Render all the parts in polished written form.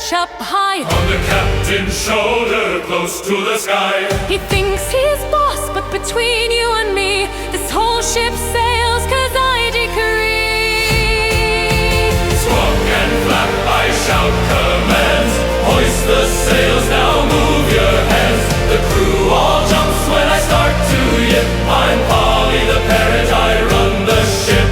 perch up high on the captain's shoulder, close to the sky. He thinks he's boss, but between you and me, this whole ship sails 'cause I decree. Squawk and flap, I shout commands. Hoist the sails, now move your hands. The crew all jumps when I start to yip. I'm Polly the Parrot, I run the ship.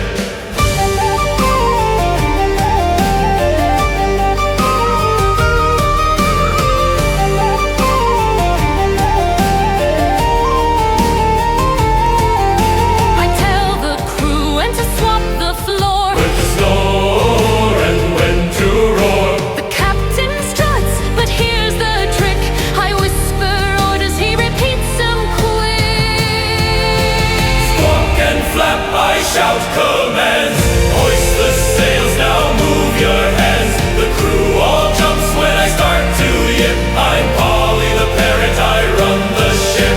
Shout commands, hoist the sails, now move your hands. The crew all jumps when I start to yip. I'm Polly the Parrot, I run the ship.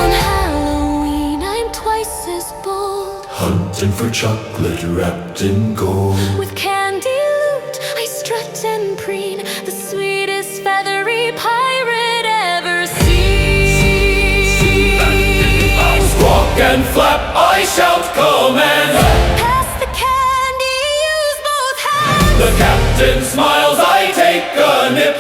On Halloween I'm twice as bold, hunting for chocolate wrapped in gold. with candy loot I strut and preen, the sweetest feathery pirate ever seen. Squawk and flap, I shout commands. Pass the candy, use both hands. The captain smiles, I take a nip.